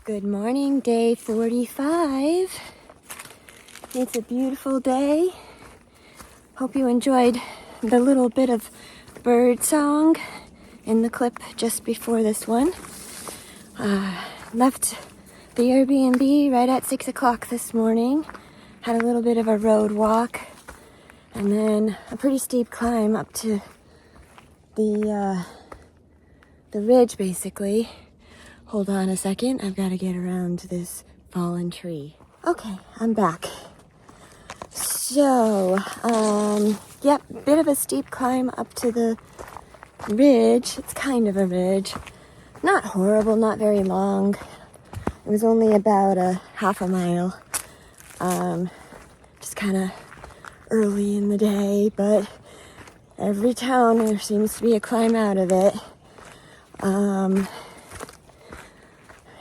Good morning, day 45. It's a beautiful day. Hope you enjoyed the little bit of bird song in the clip just before this one. Left the Airbnb right at 6 o'clock this morning. Had a little bit of a road walk and then a pretty steep climb up to the ridge, basically. Hold on a second, I've got to get around this fallen tree. Okay, I'm back. So, yep, bit of a steep climb up to the ridge. It's kind of a ridge. Not horrible, not very long. It was only about a half a mile. Just kind of early in the day, but every town there seems to be a climb out of it.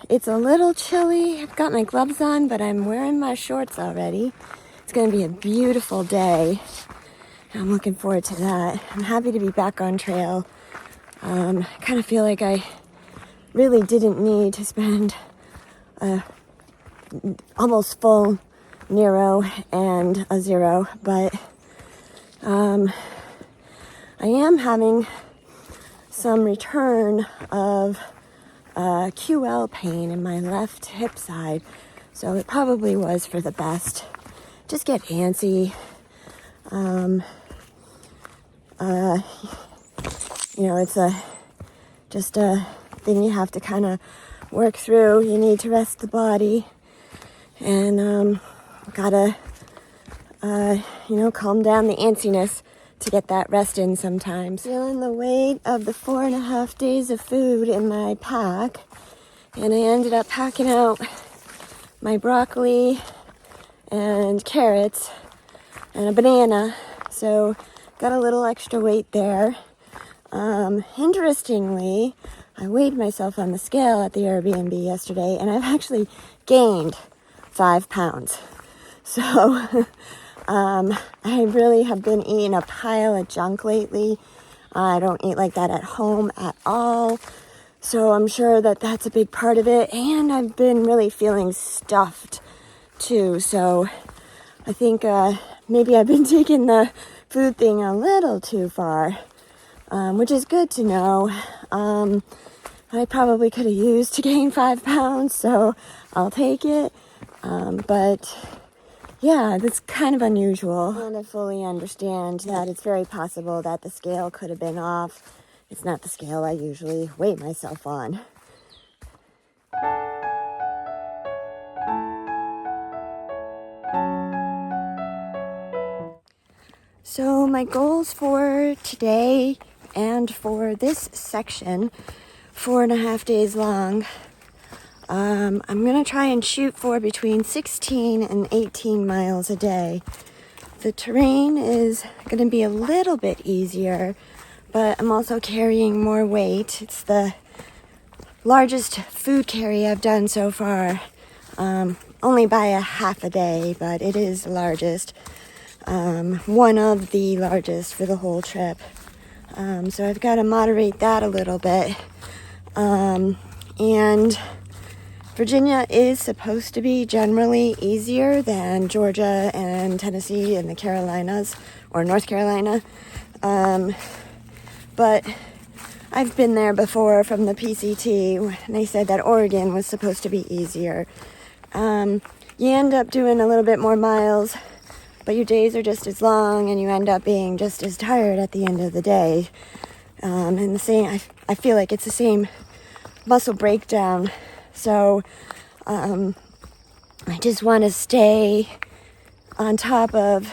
It's a little chilly. I've got my gloves on, but I'm wearing my shorts already. It's going to be a beautiful day. I'm looking forward to that. I'm happy to be back on trail. I kind of feel like I really didn't need to spend a almost full Nero and a zero, but I am having some return of QL pain in my left hip side, so it probably was for the best. Just get antsy. It's just a thing you have to kind of work through. You need to rest the body, and gotta calm down the antsiness to get that rest in sometimes. Feeling the weight of the 4.5 days of food in my pack, and I ended up packing out my broccoli and carrots and a banana, so got a little extra weight there. Interestingly, I weighed myself on the scale at the Airbnb yesterday, and I've actually gained 5 pounds. So I really have been eating a pile of junk lately. I don't eat like that at home at all. So I'm sure that that's a big part of it. And I've been really feeling stuffed too. So I think maybe I've been taking the food thing a little too far, which is good to know. I probably could have used to gain 5 pounds, so I'll take it. But yeah, that's kind of unusual. And I fully understand that it's very possible that the scale could have been off. It's not the scale I usually weigh myself on. So my goals for today and for this section, 4.5 days long, I'm going to try and shoot for between 16 and 18 miles a day. The terrain is going to be a little bit easier, but I'm also carrying more weight. It's the largest food carry I've done so far, only by a half a day, but it is the largest. One of the largest for the whole trip. So I've got to moderate that a little bit. And Virginia is supposed to be generally easier than Georgia and Tennessee and the Carolinas, or North Carolina. But I've been there before from the PCT, and they said that Oregon was supposed to be easier. You end up doing a little bit more miles, but your days are just as long, and you end up being just as tired at the end of the day. And the same, I feel like it's the same muscle breakdown. So I just want to stay on top of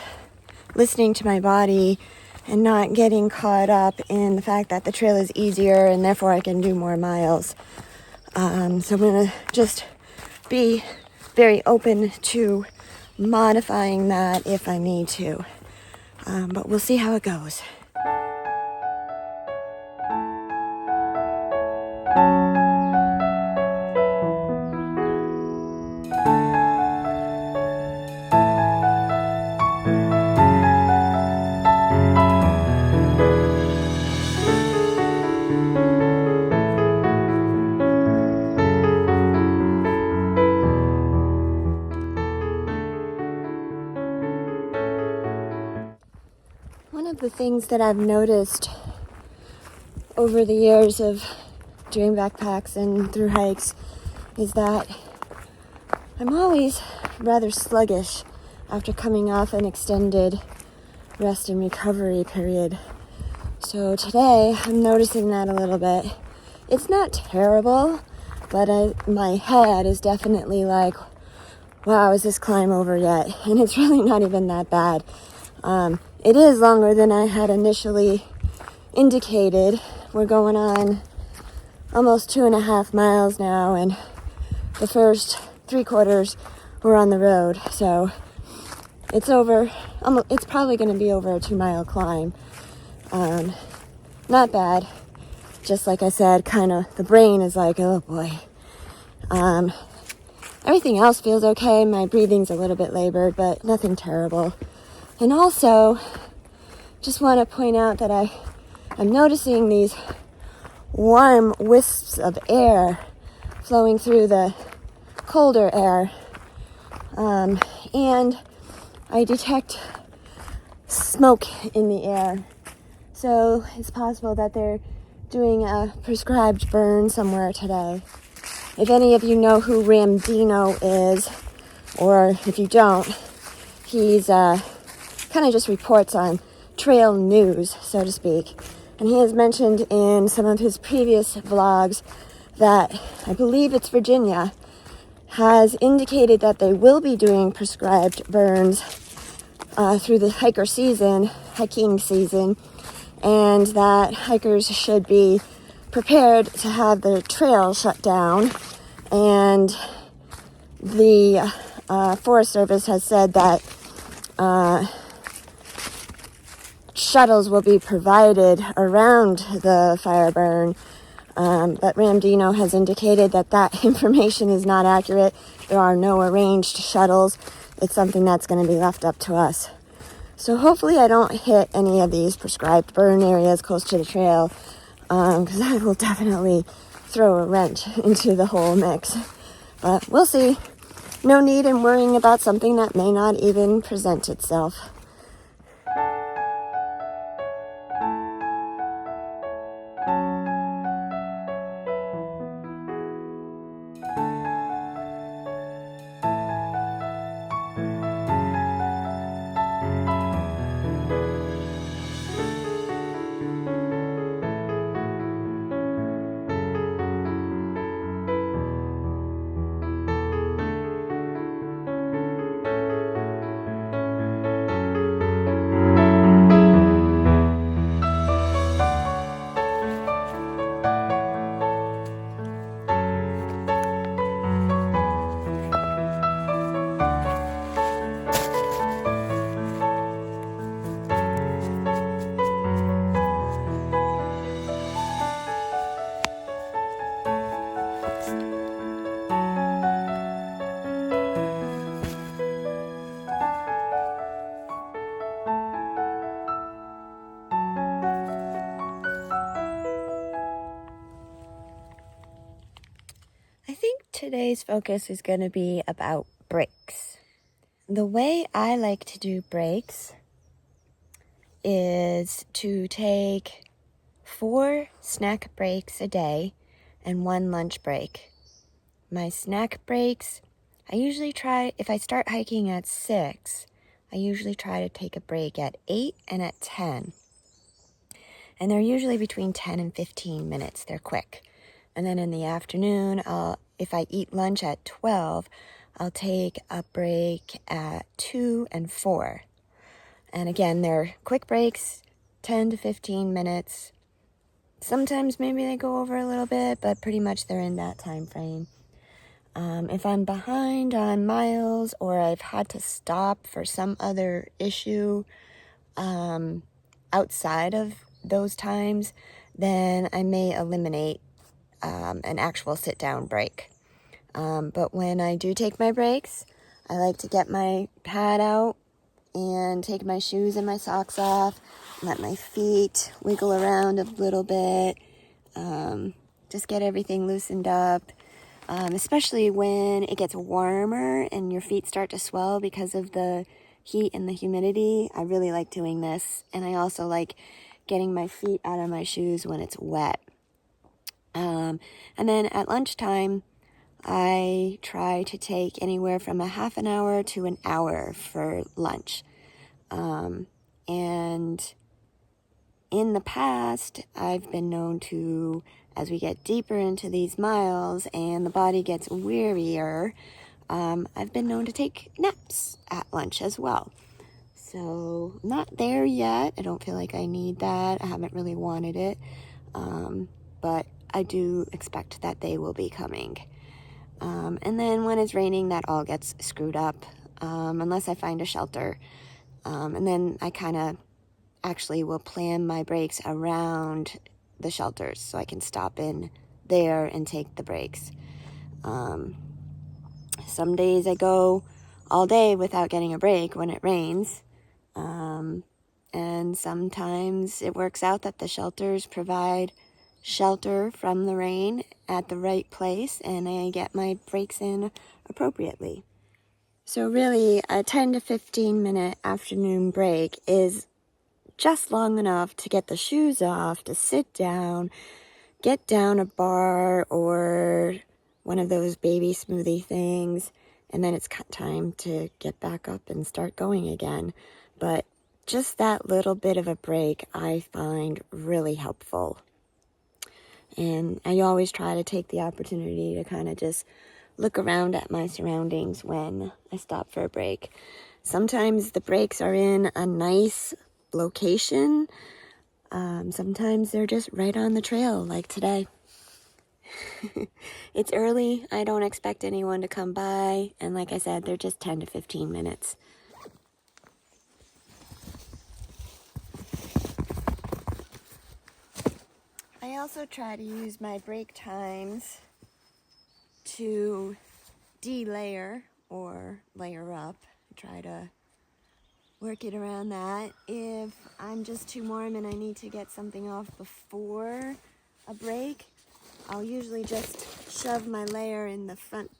listening to my body and not getting caught up in the fact that the trail is easier and therefore I can do more miles. So I'm going to just be very open to modifying that if I need to. But we'll see how it goes. of the things that I've noticed over the years of doing backpacks and through hikes is that I'm always rather sluggish after coming off an extended rest and recovery period. So today I'm noticing that a little bit. It's not terrible, but my head is definitely like, wow, is this climb over yet? And it's really not even that bad. It is longer than I had initially indicated. We're going on almost 2.5 miles now, and the first 3/4 were on the road. So it's probably going to be over a 2-mile climb. Not bad. Just like I said, kind of the brain is like, oh boy. Everything else feels okay. My breathing's a little bit labored, but nothing terrible. And also, just want to point out that I'm noticing these warm wisps of air flowing through the colder air. And I detect smoke in the air. So it's possible that they're doing a prescribed burn somewhere today. If any of you know who Ramdino is, or if you don't, he's kind of just reports on trail news, so to speak. And he has mentioned in some of his previous vlogs that, I believe it's Virginia, has indicated that they will be doing prescribed burns through the hiking season, and that hikers should be prepared to have the trail shut down. And the Forest Service has said that shuttles will be provided around the fire burn, but Ramdino has indicated that information is not accurate. There are no arranged shuttles. It's something that's going to be left up to us. So hopefully I don't hit any of these prescribed burn areas close to the trail, because I will definitely throw a wrench into the whole mix. But we'll see. No need in worrying about something that may not even present itself. I think today's focus is going to be about breaks. The way I like to do breaks is to take 4 snack breaks a day and 1 lunch break. My snack breaks, I usually try, if I start hiking at 6, I usually try to take a break at 8 and at 10. And they're usually between 10 and 15 minutes. They're quick. And then in the afternoon, if I eat lunch at 12, I'll take a break at 2 and 4. And again, they're quick breaks, 10 to 15 minutes. Sometimes maybe they go over a little bit, but pretty much they're in that time frame. If I'm behind on miles or I've had to stop for some other issue outside of those times, then I may eliminate an actual sit-down break. But when I do take my breaks, I like to get my pad out and take my shoes and my socks off, let my feet wiggle around a little bit, just get everything loosened up, especially when it gets warmer and your feet start to swell because of the heat and the humidity, I really like doing this. And I also like getting my feet out of my shoes when it's wet. And then at lunchtime, I try to take anywhere from a half an hour to an hour for lunch. And in the past, I've been known to, as we get deeper into these miles and the body gets wearier, I've been known to take naps at lunch as well. So, not there yet. I don't feel like I need that. I haven't really wanted it. But I do expect that they will be coming. And then when it's raining, that all gets screwed up, unless I find a shelter. And then I kind of actually will plan my breaks around the shelters so I can stop in there and take the breaks. Some days I go all day without getting a break when it rains. And sometimes it works out that the shelters provide shelter from the rain at the right place, and I get my breaks in appropriately. So really, a 10 to 15 minute afternoon break is just long enough to get the shoes off, to sit down, get down a bar or one of those baby smoothie things, and then it's time to get back up and start going again. But just that little bit of a break I find really helpful. And I always try to take the opportunity to kind of just look around at my surroundings when I stop for a break. Sometimes the breaks are in a nice location. Sometimes they're just right on the trail, like today. It's early. I don't expect anyone to come by. And like I said, they're just 10 to 15 minutes. I also try to use my break times to de-layer or layer up. I try to work it around that. If I'm just too warm and I need to get something off before a break, I'll usually just shove my layer in the front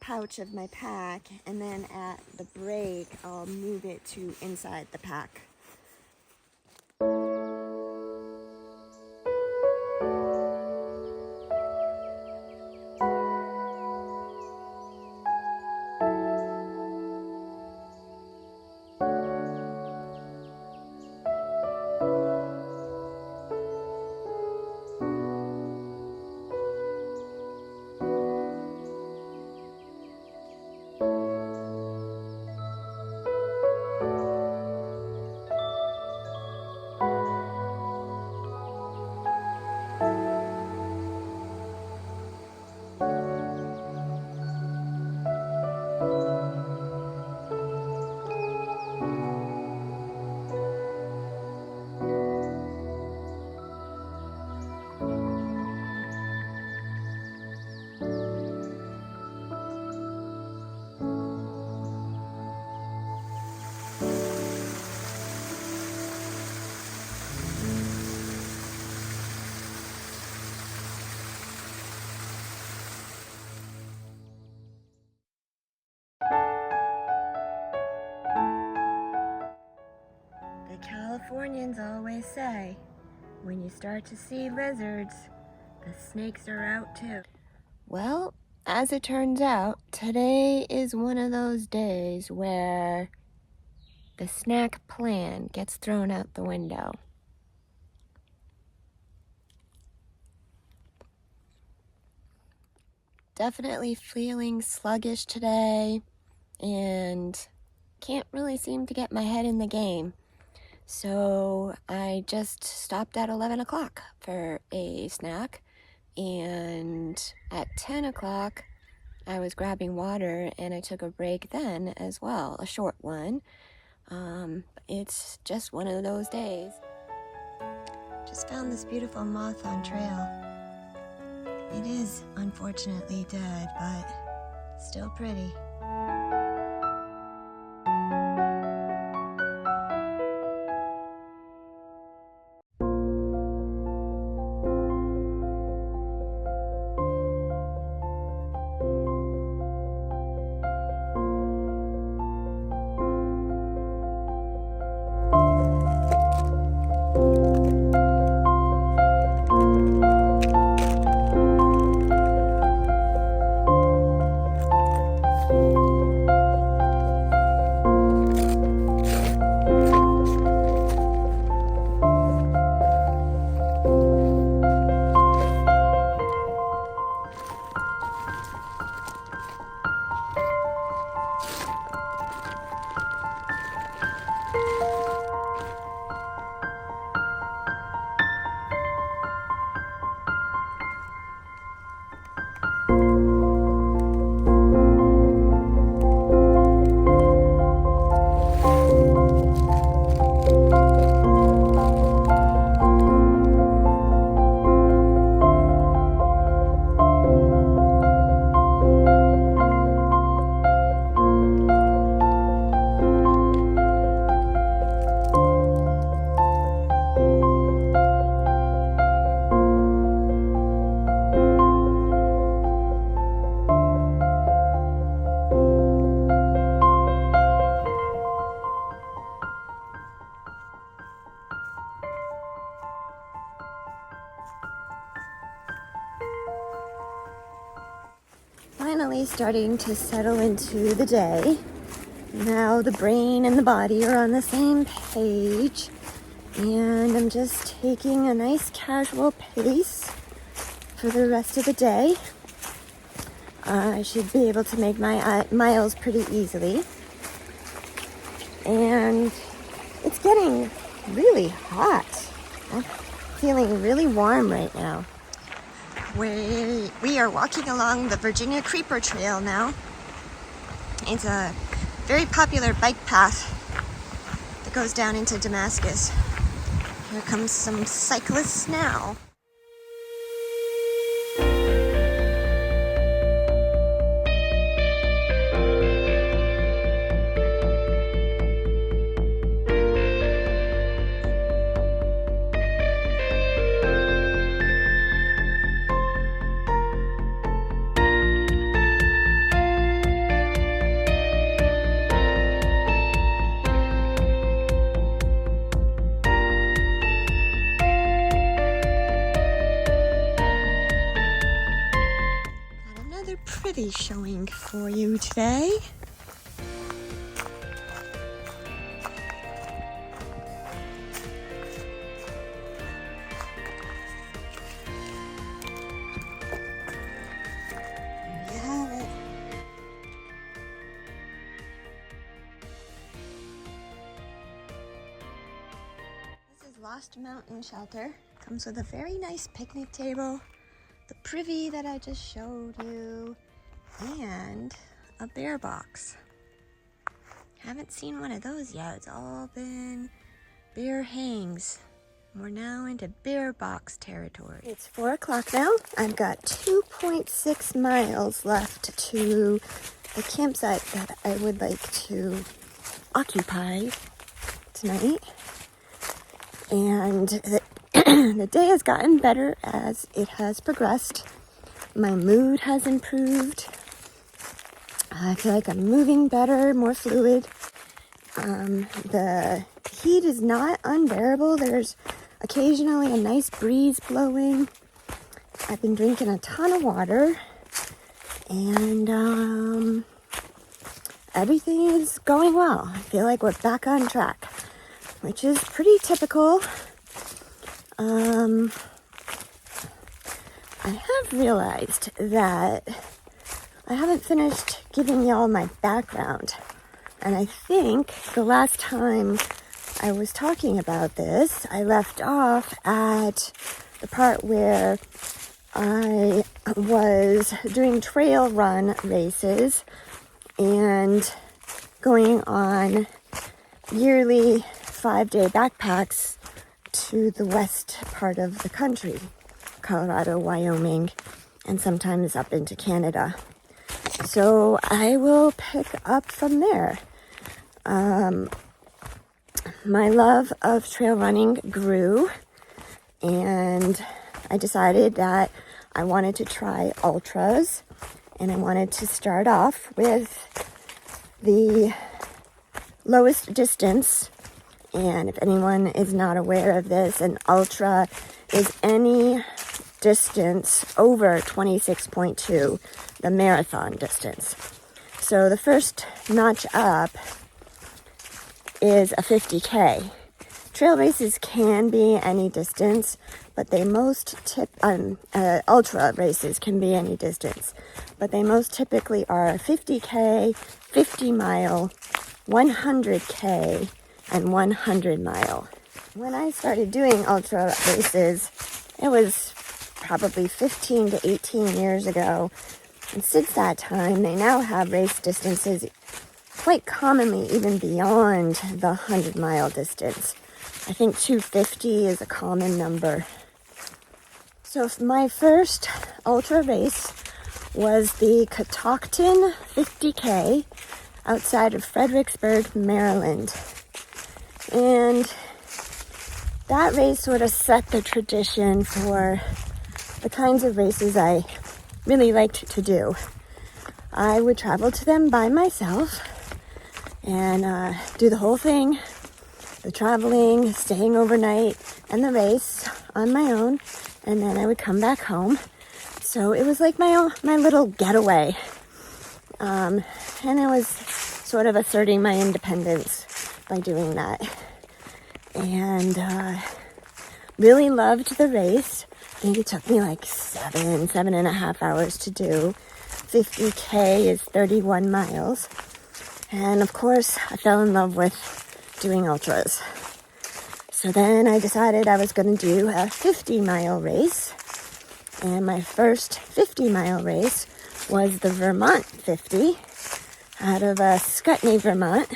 pouch of my pack, and then at the break, I'll move it to inside the pack. The Californians always say, when you start to see lizards, the snakes are out too. Well, as it turns out, today is one of those days where the snack plan gets thrown out the window. Definitely feeling sluggish today and can't really seem to get my head in the game. So I just stopped at 11 o'clock for a snack, and at 10 o'clock I was grabbing water and I took a break then as well, a short one. It's just one of those days. Just found this beautiful moth on trail. It is unfortunately dead, but still pretty. finally starting to settle into the day. Now the brain and the body are on the same page, and I'm just taking a nice casual pace for the rest of the day. I should be able to make my miles pretty easily. And it's getting really hot. I'm feeling really warm right now. We are walking along the Virginia Creeper Trail now. It's a very popular bike path that goes down into Damascus. Here comes some cyclists now. Pretty showing for you today. There you have it. This is Lost Mountain Shelter. Comes with a very nice picnic table, the privy that I just showed you, and a bear box. Haven't seen one of those yet. It's all been bear hangs. We're now into bear box territory. It's 4 o'clock now. I've got 2.6 miles left to the campsite that I would like to occupy tonight. And the day has gotten better as it has progressed. My mood has improved. I feel like I'm moving better, more fluid. The heat is not unbearable. There's occasionally a nice breeze blowing. I've been drinking a ton of water, and everything is going well. I feel like we're back on track, which is pretty typical. I have realized that I haven't finished giving y'all my background. And I think the last time I was talking about this, I left off at the part where I was doing trail run races and going on yearly 5-day backpacks to the west part of the country, Colorado, Wyoming, and sometimes up into Canada. So I will pick up from there. My love of trail running grew, and I decided that I wanted to try ultras, and I wanted to start off with the lowest distance. And if anyone is not aware of this, an ultra is any distance over 26.2, the marathon distance. So the first notch up is a 50K. Trail races can be any distance, but they most ultra races can be any distance, but they most typically are 50K, 50 mile, 100K, and 100 mile. When I started doing ultra races, it was probably 15 to 18 years ago. And since that time, they now have race distances quite commonly even beyond the 100-mile distance. I think 250 is a common number. So my first ultra race was the Catoctin 50K outside of Fredericksburg, Maryland. And that race sort of set the tradition for the kinds of races I really liked to do. I would travel to them by myself and do the whole thing, the traveling, staying overnight, and the race on my own, and then I would come back home. So it was like my little getaway. And I was sort of asserting my independence by doing that. And really loved the race. I think it took me like 7.5 hours to do. 50K is 31 miles. And of course, I fell in love with doing ultras. So then I decided I was going to do a 50-mile race. And my first 50-mile race was the Vermont 50 out of Scutney, Vermont.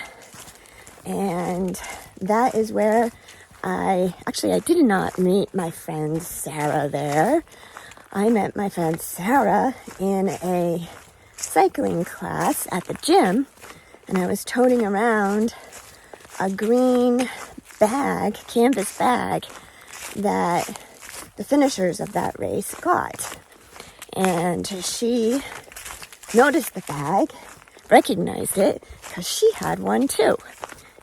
And that is where I did not meet my friend Sarah there. I met my friend Sarah in a cycling class at the gym, and I was toting around a green bag, canvas bag, that the finishers of that race got. And she noticed the bag, recognized it, because she had one too.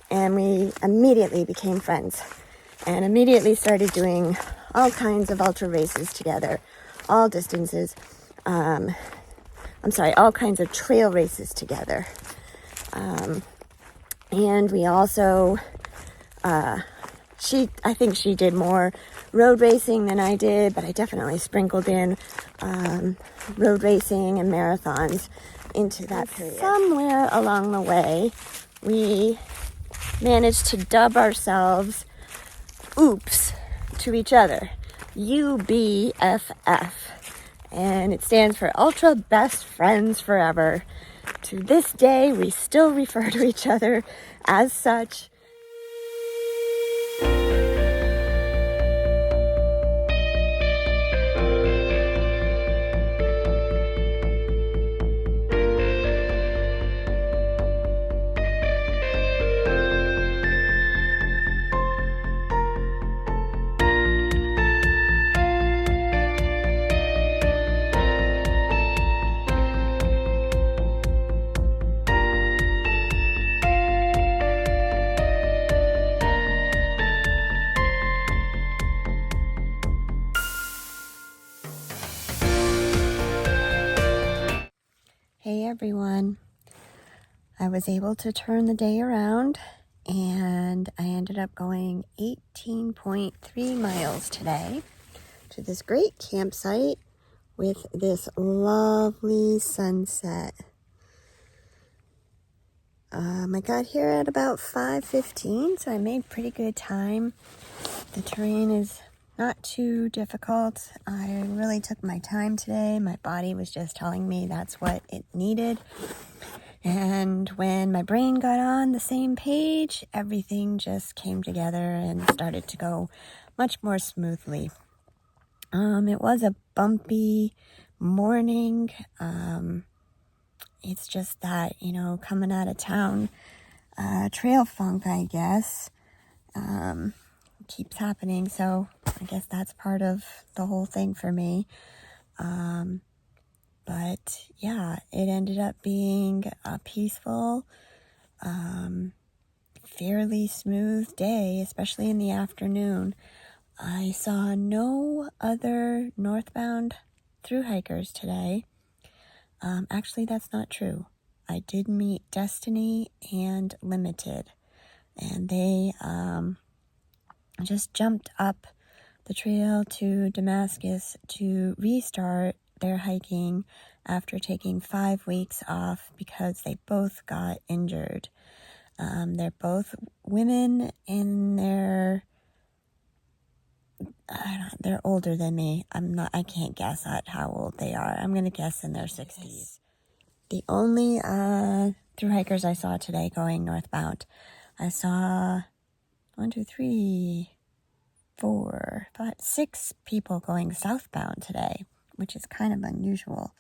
And we immediately became friends and immediately started doing all kinds of ultra races together, all distances. All kinds of trail races together. And we also, I think she did more road racing than I did, but I definitely sprinkled in road racing and marathons into that period. Somewhere along the way, we managed to dub ourselves OOPS to each other, UBFF, and it stands for Ultra Best Friends Forever. To this day, we still refer to each other as such. Hey everyone, I was able to turn the day around and I ended up going 18.3 miles today to this great campsite with this lovely sunset. I got here at about 5:15, so I made pretty good time. The terrain is not too difficult. I really took my time today. My body was just telling me that's what it needed. And when my brain got on the same page, everything just came together and started to go much more smoothly. It was a bumpy morning. It's just that, coming out of town, trail funk, I guess, keeps happening. So I guess that's part of the whole thing for me. But yeah, it ended up being a peaceful, fairly smooth day, especially in the afternoon. I saw no other northbound thru hikers today. Actually, that's not true. I did meet Destiny and Limited, and they just jumped up the trail to Damascus to restart their hiking after taking 5 weeks off because they both got injured. They're both women in they're older than me. I can't guess at how old they are. I'm going to guess in their 60s. The only thru hikers I saw today going northbound, I saw 6 people going southbound today, which is kind of unusual.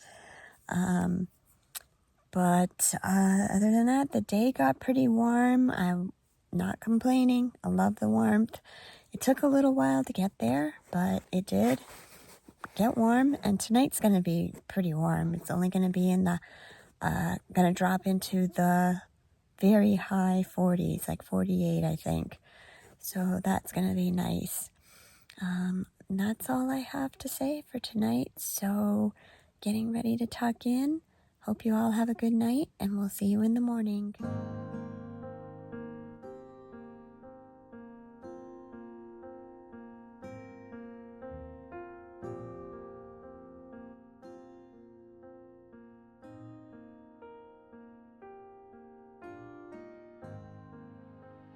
But other than that, the day got pretty warm. I'm not complaining. I love the warmth. It took a little while to get there, but it did get warm. And tonight's going to be pretty warm. It's only going to be going to drop into the very high 40s, like 48, I think. So that's going to be nice. And that's all I have to say for tonight. So getting ready to tuck in. Hope you all have a good night, and we'll see you in the morning.